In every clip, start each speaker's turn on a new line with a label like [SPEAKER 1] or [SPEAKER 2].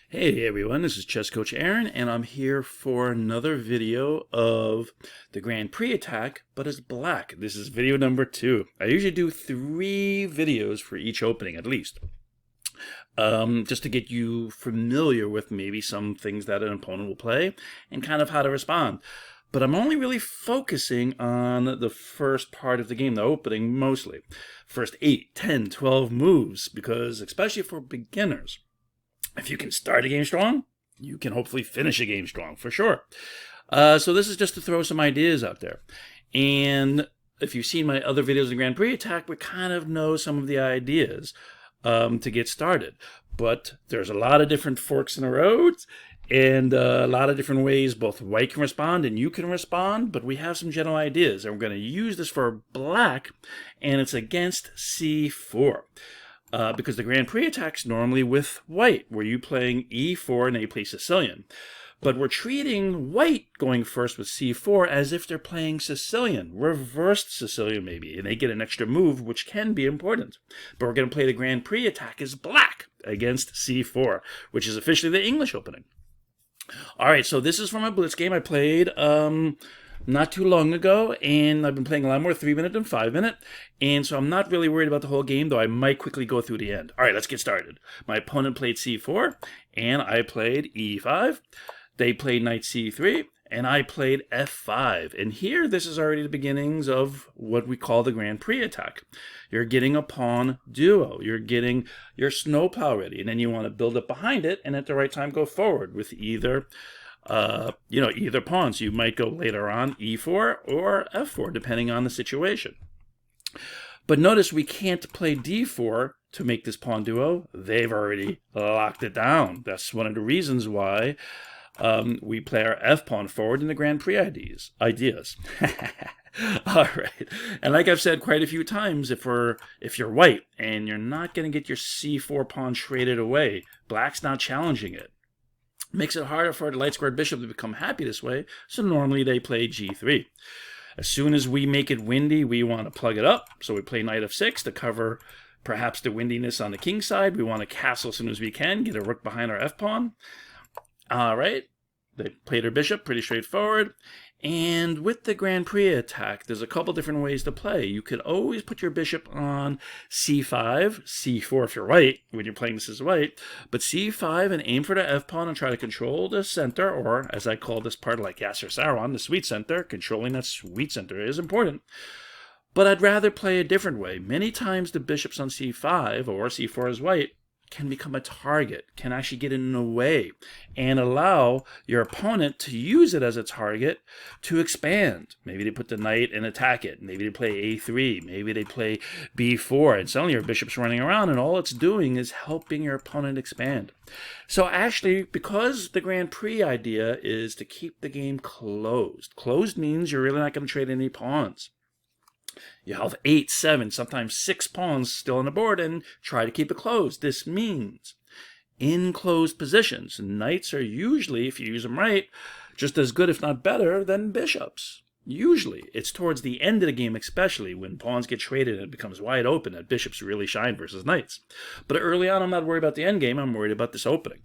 [SPEAKER 1] Hey everyone, this is Chess Coach Aaron, and I'm here for another video of the Grand Prix attack, but as black. This is video number 2. I usually do 3 videos for each opening, at least. Just to get you familiar with maybe some things that an opponent will play, and kind of how to respond. But I'm only really focusing on the first part of the game, the opening mostly. First 8, 10, 12 moves, because especially for beginners, if you can start a game strong, you can hopefully finish a game strong, for sure. So this is just to throw some ideas out there. And if you've seen my other videos in Grand Prix Attack, we kind of know some of the ideas to get started. But there's a lot of different forks in the roads, and a lot of different ways both white can respond and you can respond, but we have some general ideas. And we're going to use this for black, and it's against c4. Because the Grand Prix attack's normally with white, where you playing e4 and they play Sicilian. But we're treating white going first with c4 as if they're playing Sicilian, reversed Sicilian maybe, and they get an extra move, which can be important. But we're going to play the Grand Prix attack as black against c4, which is officially the English opening. All right, so this is from a blitz game I played not too long ago, and I've been playing a lot more 3-minute than 5-minute, and so I'm not really worried about the whole game, though I might quickly go through the end. All right, let's get started. My opponent played c4, and I played e5. They played knight c3, and I played f5. And here, this is already the beginnings of what we call the Grand Prix attack. You're getting a pawn duo. You're getting your snowplow ready, and then you want to build up behind it, and at the right time go forward with either either pawns. You might go later on e4 or f4, depending on the situation. But notice we can't play d4 to make this pawn duo. They've already locked it down. That's one of the reasons why we play our f-pawn forward in the Grand Prix ideas. All right. And like I've said quite a few times, if you're white and you're not going to get your c4 pawn traded away, black's not challenging it. Makes it harder for the light squared bishop to become happy this way, so normally they play g3. As soon as we make it windy, we want to plug it up, so we play knight f6 to cover perhaps the windiness on the king side. We want to castle as soon as we can, get a rook behind our f-pawn. All right, they played their bishop, pretty straightforward. And with the Grand Prix attack, there's a couple different ways to play. You could always put your bishop on c5, c4 if you're white, when you're playing this as white, but c5 and aim for the f-pawn and try to control the center, or as I call this part like Yasser Saron, the sweet center. Controlling that sweet center is important. But I'd rather play a different way. Many times the bishops on c5 or c4 as white can become a target, can actually get in the way, and allow your opponent to use it as a target to expand. Maybe they put the knight and attack it. Maybe they play a3. Maybe they play b4, and suddenly your bishop's running around, and all it's doing is helping your opponent expand. So actually, because the Grand Prix idea is to keep the game closed. Closed means you're really not going to trade any pawns. You have 8, 7, sometimes 6 pawns still on the board and try to keep it closed. This means in closed positions, knights are usually, if you use them right, just as good if not better than bishops. Usually. It's towards the end of the game especially when pawns get traded and it becomes wide open that bishops really shine versus knights. But early on I'm not worried about the end game, I'm worried about this opening.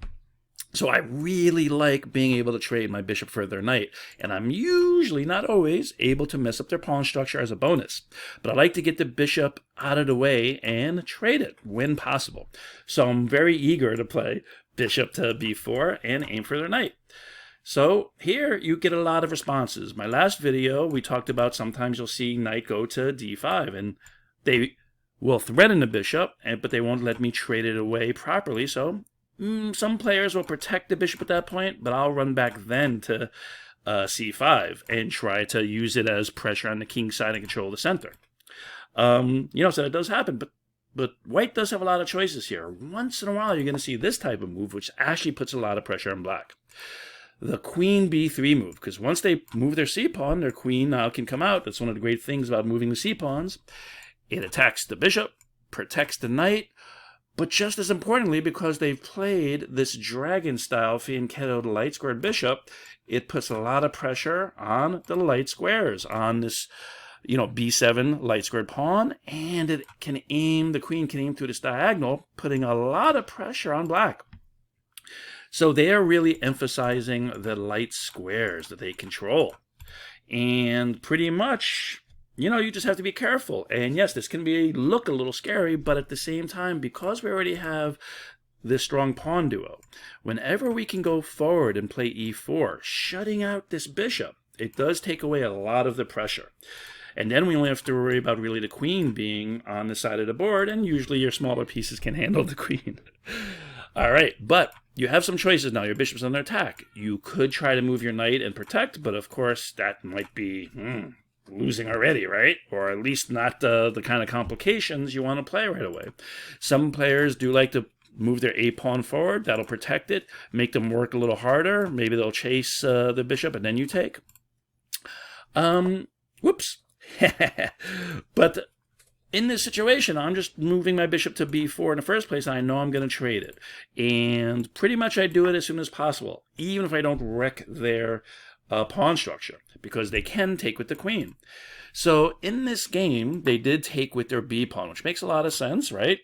[SPEAKER 1] So I really like being able to trade my bishop for their knight, and I'm usually, not always, able to mess up their pawn structure as a bonus. But I like to get the bishop out of the way and trade it when possible. So I'm very eager to play bishop to b4 and aim for their knight. So here you get a lot of responses. My last video, we talked about sometimes you'll see knight go to d5, and they will threaten the bishop, but they won't let me trade it away properly, so some players will protect the bishop at that point, but I'll run back then to c5 and try to use it as pressure on the king side and control the center. So that does happen, but white does have a lot of choices here. Once in a while, you're going to see this type of move, which actually puts a lot of pressure on black. The queen b3 move, because once they move their c-pawn, their queen now can come out. That's one of the great things about moving the c-pawns. It attacks the bishop, protects the knight, but just as importantly, because they've played this dragon-style fianchettoed light squared bishop, it puts a lot of pressure on the light squares, on this, b7 light squared pawn, and the queen can aim through this diagonal, putting a lot of pressure on black. So they are really emphasizing the light squares that they control. And pretty much, you just have to be careful. And yes, this can look a little scary, but at the same time, because we already have this strong pawn duo, whenever we can go forward and play e4, shutting out this bishop, it does take away a lot of the pressure. And then we only have to worry about really the queen being on the side of the board, and usually your smaller pieces can handle the queen. All right, but you have some choices now. Your bishop's under attack. You could try to move your knight and protect, but of course that might be losing already, right? Or at least not the kind of complications you want to play right away. Some players do like to move their a pawn forward. That'll protect it, make them work a little harder. Maybe they'll chase the bishop and then you take. Whoops. But in this situation, I'm just moving my bishop to b4 in the first place, and I know I'm going to trade it. And pretty much I do it as soon as possible, even if I don't wreck their pawn structure, because they can take with the queen. So in this game, they did take with their b pawn, which makes a lot of sense, right?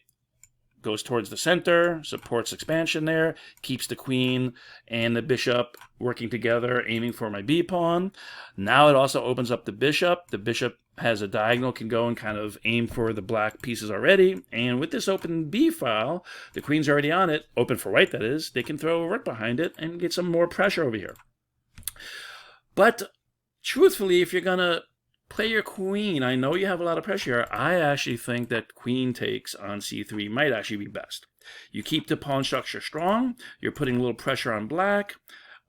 [SPEAKER 1] Goes towards the center, supports expansion there, keeps the queen and the bishop working together, aiming for my b pawn. Now it also opens up the bishop. The bishop has a diagonal, can go and kind of aim for the black pieces already. And with this open b file, the queen's already on it, open for white that is, they can throw a rook behind it and get some more pressure over here. But truthfully, if you're going to play your queen, I know you have a lot of pressure. I actually think that queen takes on c3 might actually be best. You keep the pawn structure strong. You're putting a little pressure on black.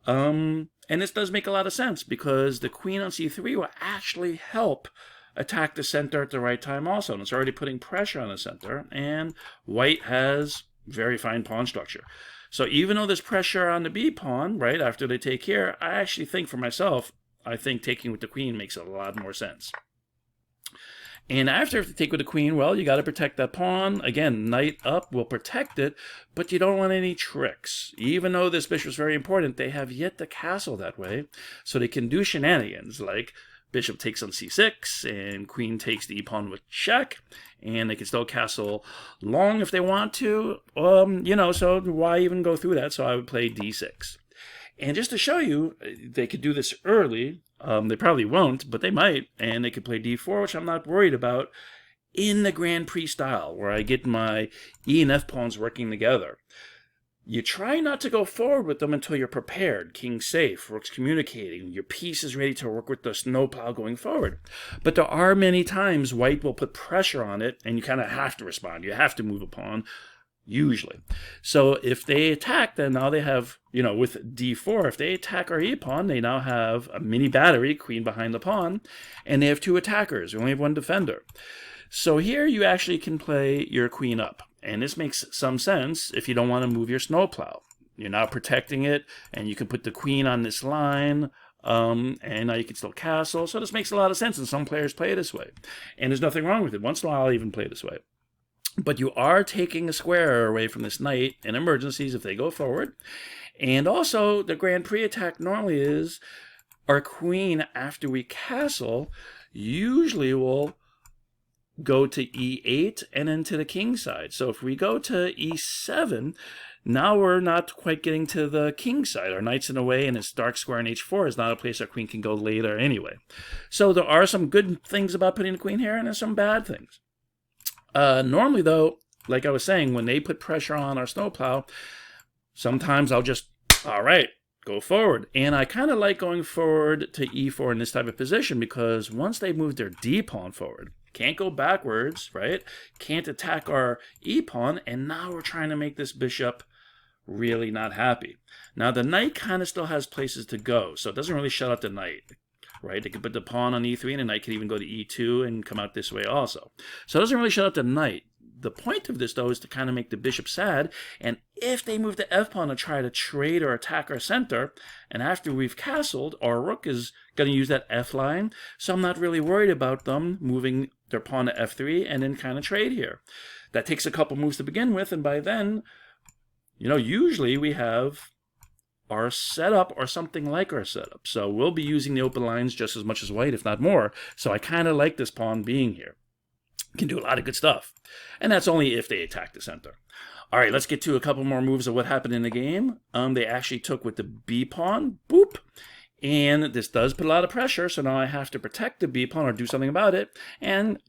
[SPEAKER 1] And this does make a lot of sense because the queen on c3 will actually help attack the center at the right time also. And it's already putting pressure on the center. And white has very fine pawn structure. So even though there's pressure on the b pawn, right, after they take here, I actually think for myself, I think taking with the queen makes a lot more sense. And after if you take with the queen, well, you got to protect that pawn. Again, knight up will protect it, but you don't want any tricks. Even though this bishop is very important, they have yet to castle that way. So they can do shenanigans like bishop takes on c6 and queen takes the e-pawn with check. And they can still castle long if they want to. So why even go through that? So I would play d6. And just to show you, they could do this early. They probably won't, but they might. And they could play d4, which I'm not worried about, in the Grand Prix style, where I get my e and f pawns working together. You try not to go forward with them until you're prepared. King safe, rook's communicating, your piece is ready to work with the snowplow going forward. But there are many times white will put pressure on it, and you kind of have to respond. You have to move a pawn. Usually. So if they attack, then now they have, with d4, if they attack our e-pawn, they now have a mini battery, queen behind the pawn, and they have two attackers. We only have one defender. So here you actually can play your queen up. And this makes some sense if you don't want to move your snowplow. You're now protecting it, and you can put the queen on this line, and now you can still castle. So this makes a lot of sense, and some players play it this way. And there's nothing wrong with it. Once in a while, I'll even play this way. But you are taking a square away from this knight in emergencies if they go forward. And also, the Grand Prix attack normally is our queen, after we castle, usually will go to e8 and then to the king side. So if we go to e7, now we're not quite getting to the king side. Our knight's in the way, and this dark square in h4 is not a place our queen can go later anyway. So there are some good things about putting the queen here, and there's some bad things. Normally, though, like I was saying, when they put pressure on our snowplow, sometimes I'll just, all right, go forward. And I kind of like going forward to e4 in this type of position because once they move their d-pawn forward, can't go backwards, right? Can't attack our e-pawn, and now we're trying to make this bishop really not happy. Now, the knight kind of still has places to go, so it doesn't really shut out the knight. Right, they could put the pawn on e3, and the knight could even go to e2 and come out this way also. So it doesn't really shut out the knight. The point of this, though, is to kind of make the bishop sad, and if they move the f-pawn to try to trade or attack our center, and after we've castled, our rook is going to use that f-line, so I'm not really worried about them moving their pawn to f3 and then kind of trade here. That takes a couple moves to begin with, and by then, usually we have our setup or something like our setup. So we'll be using the open lines just as much as white, if not more. So I kind of like this pawn being here. Can do a lot of good stuff. And that's only if they attack the center. All right, let's get to a couple more moves of what happened in the game. They actually took with the B pawn, boop. And this does put a lot of pressure, so now I have to protect the B pawn or do something about it. And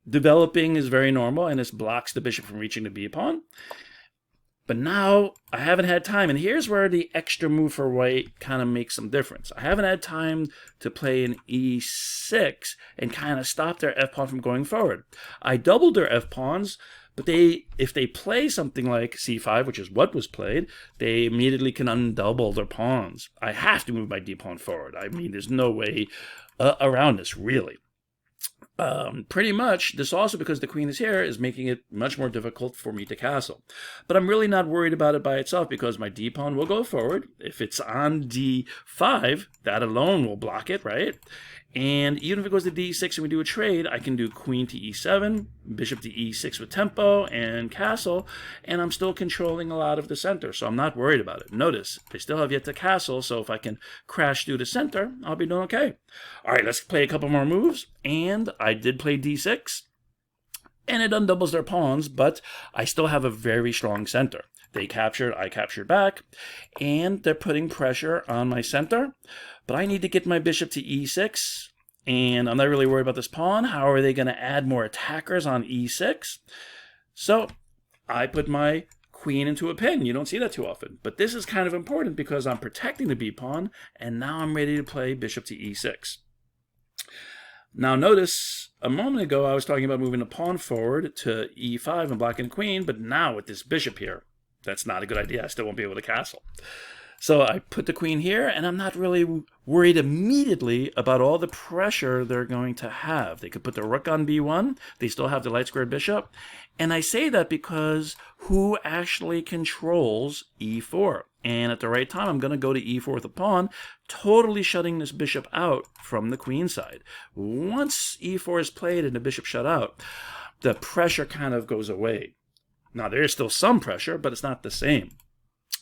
[SPEAKER 1] developing is very normal, and this blocks the bishop from reaching the B pawn. But now I haven't had time, and here's where the extra move for white kind of makes some difference. I haven't had time to play an E6 and kind of stop their F pawn from going forward. I doubled their F pawns, but if they play something like C5, which is what was played, they immediately can undouble their pawns. I have to move my D pawn forward. I mean, there's no way around this, really. Pretty much, this also, because the queen is here, is making it much more difficult for me to castle. But I'm really not worried about it by itself, because my D pawn will go forward. If it's on D5, that alone will block it, right? And even if it goes to D6 and we do a trade, I can do queen to E7, bishop to E6 with tempo, and castle, and I'm still controlling a lot of the center, so I'm not worried about it. Notice, they still have yet to castle, so if I can crash through the center, I'll be doing okay. All right, let's play a couple more moves, and I did play D6, and it undoubles their pawns, but I still have a very strong center. They captured, I captured back, and they're putting pressure on my center. But I need to get my bishop to E6, and I'm not really worried about this pawn. How are they going to add more attackers on E6? So I put my queen into a pin. You don't see that too often. But this is kind of important because I'm protecting the B pawn, and now I'm ready to play bishop to E6. Now notice, a moment ago I was talking about moving the pawn forward to E5 and blocking the queen, but now with this bishop here, that's not a good idea. I still won't be able to castle. So I put the queen here, and I'm not really worried immediately about all the pressure they're going to have. They could put the rook on B1. They still have the light squared bishop. And I say that because who actually controls E4? And at the right time, I'm going to go to E4 with a pawn, totally shutting this bishop out from the queen side. Once E4 is played and the bishop shut out, the pressure kind of goes away. Now, there is still some pressure, but it's not the same.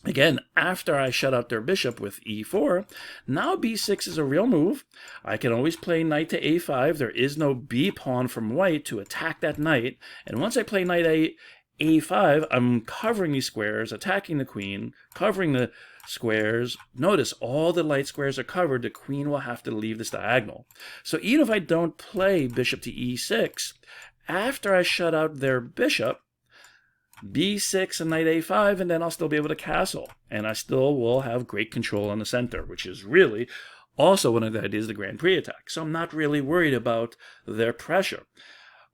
[SPEAKER 1] Again, after I shut out their bishop with E4, now B6 is a real move. I can always play knight to A5. There is no B pawn from white to attack that knight. And once I play knight A5, I'm covering these squares, attacking the queen, covering the squares. Notice all the light squares are covered. The queen will have to leave this diagonal. So even if I don't play bishop to E6, after I shut out their bishop, B6 and knight A5, and then I'll still be able to castle. And I still will have great control on the center, which is really also one of the ideas of the Grand Prix attack. So I'm not really worried about their pressure.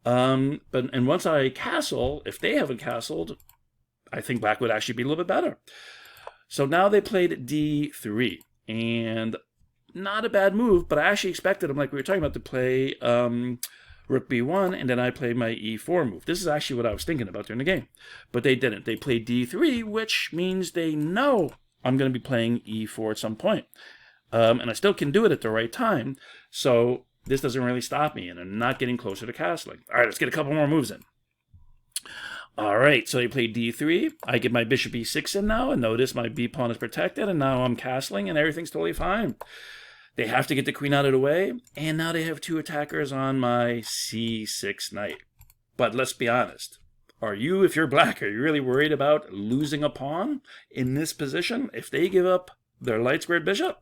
[SPEAKER 1] And once I castle, if they haven't castled, I think black would actually be a little bit better. So now they played D3, and not a bad move, but I actually expected them, like we were talking about, to play rook b1, and then I played my e4 move. This is actually what I was thinking about during the game. But they didn't. They played d3, which means they know I'm going to be playing e4 at some point. And I still can do it at the right time, so this doesn't really stop me, and I'm not getting closer to castling. All right, let's get a couple more moves in. All right, so they played d3. I get my bishop e6 in now, and notice my b pawn is protected, and now I'm castling, and everything's totally fine. They have to get the queen out of the way, and now they have two attackers on my c6 knight. But let's be honest. If you're black, are you really worried about losing a pawn in this position? If they give up their light squared bishop,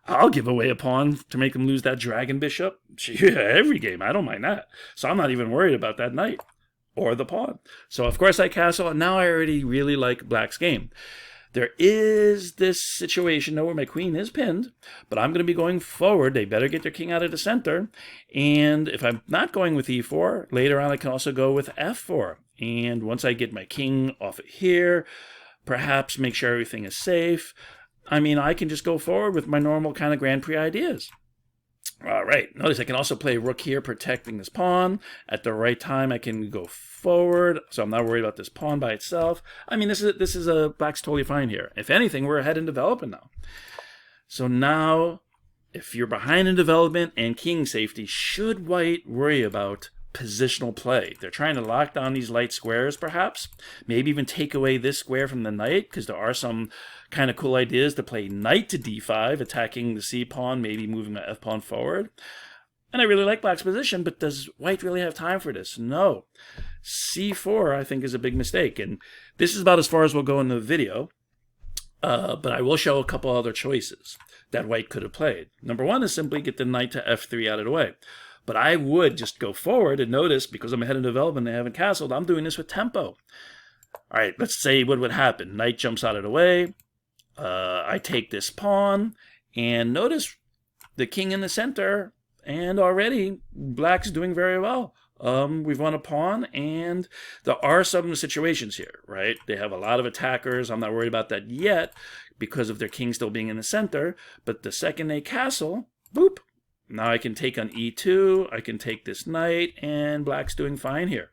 [SPEAKER 1] I'll give away a pawn to make them lose that dragon bishop. Every game, I don't mind that. So I'm not even worried about that knight or the pawn. So of course I castle, and now I already really like black's game. There is this situation, though, where my queen is pinned, but I'm going to be going forward. They better get their king out of the center. And if I'm not going with e4, later on I can also go with f4. And once I get my king off of here, perhaps make sure everything is safe, I mean, I can just go forward with my normal kind of Grand Prix ideas. All right, notice I can also play rook here, protecting this pawn. At the right time, I can go forward, so I'm not worried about this pawn by itself. I mean, this is a black's totally fine here. If anything, we're ahead in development now. So now, if you're behind in development and king safety, should white worry about positional play? They're trying to lock down these light squares, perhaps. Maybe even take away this square from the knight, because there are some kind of cool ideas to play knight to d5, attacking the c pawn, maybe moving the f pawn forward. And I really like black's position, but does white really have time for this? No. C4, I think, is a big mistake. And this is about as far as we'll go in the video. But I will show a couple other choices that white could have played. Number one is simply get the knight to f3 out of the way. But I would just go forward and notice, because I'm ahead in development and they haven't castled, I'm doing this with tempo. All right, let's say what would happen. Knight jumps out of the way. I take this pawn. And notice the king in the center. And already, black's doing very well. We've won a pawn, and there are some situations here, right? They have a lot of attackers. I'm not worried about that yet because of their king still being in the center. But the second they castle, boop. Now I can take on e2. I can take this knight, and black's doing fine here.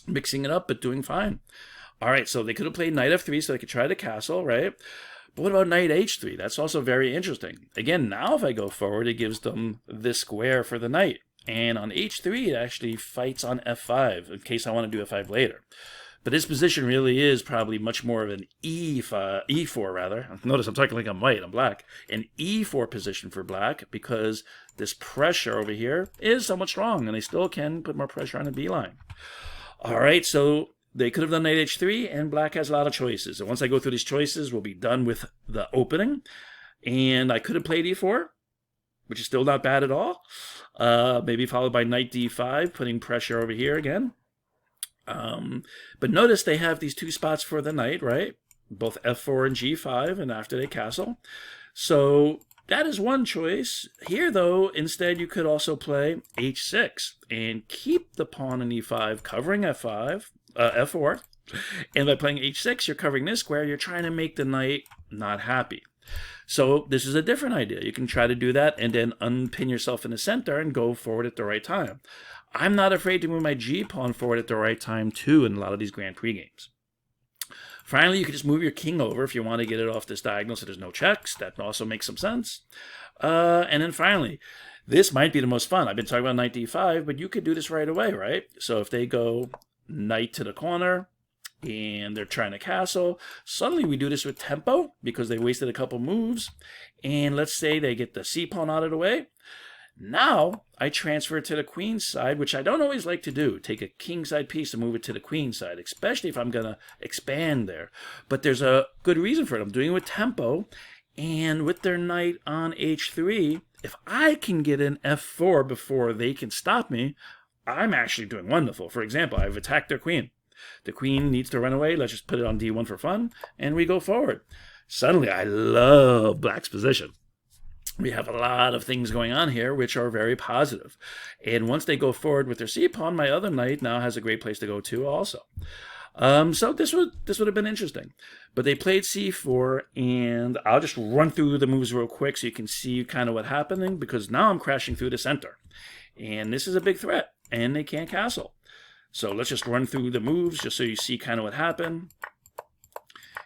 [SPEAKER 1] Mixing it up, but doing fine. All right, so they could have played knight f3 so they could try to castle, right? But what about knight h3? That's also very interesting. Again, now if I go forward, it gives them this square for the knight. And on h3, it actually fights on f5, in case I want to do f5 later. But this position really is probably much more of an e4 rather. Notice I'm talking like I'm white, I'm black. An e4 position for black, because this pressure over here is somewhat strong, and they still can put more pressure on the b line. All right, so they could have done knight h3, and black has a lot of choices. And once I go through these choices, we'll be done with the opening. And I could have played e4, which is still not bad at all. Maybe followed by knight d5, putting pressure over here again. But notice they have these two spots for the knight, right? Both f4 and g5, and after they castle. So that is one choice. Here, though, instead you could also play h6 and keep the pawn in e5, covering f4. And by playing h6, you're covering this square. You're trying to make the knight not happy. So this is a different idea. You can try to do that and then unpin yourself in the center and go forward at the right time. I'm not afraid to move my g-pawn forward at the right time, too, in a lot of these Grand Prix games. Finally, you can just move your king over if you want to get it off this diagonal so there's no checks. That also makes some sense. And then finally, this might be the most fun. I've been talking about knight d5, but you could do this right away, right? So if they go knight to the corner, and they're trying to castle. Suddenly we do this with tempo because they wasted a couple moves. And let's say they get the c-pawn out of the way. Now I transfer it to the queen side, which I don't always like to do. Take a king side piece and move it to the queen side, especially if I'm going to expand there. But there's a good reason for it. I'm doing it with tempo. And with their knight on h3, if I can get in f4 before they can stop me, I'm actually doing wonderful. For example, I've attacked their queen. The queen needs to run away. Let's just put it on d1 for fun, and we go forward. Suddenly, I love black's position. We have a lot of things going on here which are very positive. And once they go forward with their c-pawn, my other knight now has a great place to go to also. So this would have been interesting. But they played c4, and I'll just run through the moves real quick so you can see kind of what's happening, because now I'm crashing through the center. And this is a big threat, and they can't castle. So let's just run through the moves just so you see kind of what happened.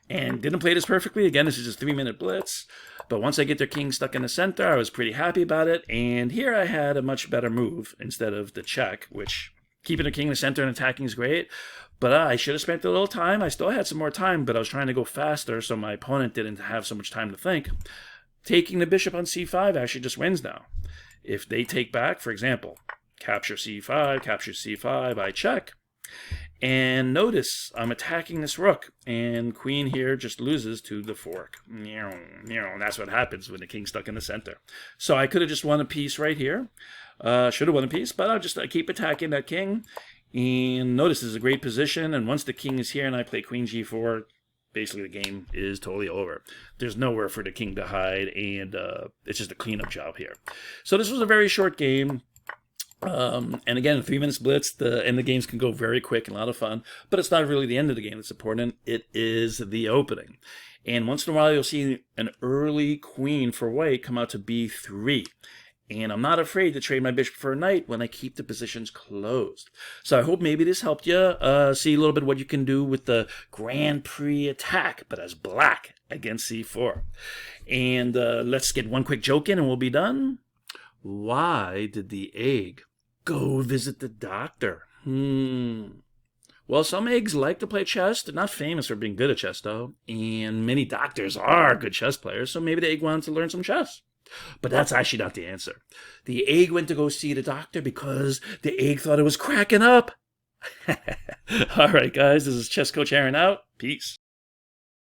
[SPEAKER 1] And didn't play this perfectly. Again, this is just a 3-minute blitz. But once I get their king stuck in the center, I was pretty happy about it. And here I had a much better move instead of the check, which keeping the king in the center and attacking is great. But I should have spent a little time. I still had some more time, but I was trying to go faster so my opponent didn't have so much time to think. Taking the bishop on c5 actually just wins now. If they take back, for example, capture c5, I check. And notice I'm attacking this rook, and queen here just loses to the fork. And that's what happens when the king's stuck in the center. So I could have just won a piece right here. Should have won a piece, but I keep attacking that king. And notice this is a great position, and once the king is here and I play queen g4, basically the game is totally over. There's nowhere for the king to hide, and it's just a cleanup job here. So this was a very short game. And again, 3 minutes blitz, and the games can go very quick and a lot of fun, but it's not really the end of the game that's important. It is the opening. And once in a while, you'll see an early queen for white come out to b3. And I'm not afraid to trade my bishop for a knight when I keep the positions closed. So I hope maybe this helped you see a little bit what you can do with the Grand Prix attack, but as black against c4. And let's get one quick joke in and we'll be done. Why did the egg go visit the doctor? Well, some eggs like to play chess. They're not famous for being good at chess, though. And many doctors are good chess players, so maybe the egg wanted to learn some chess. But that's actually not the answer. The egg went to go see the doctor because the egg thought it was cracking up. All right, guys, this is Chess Coach Aaron out. Peace.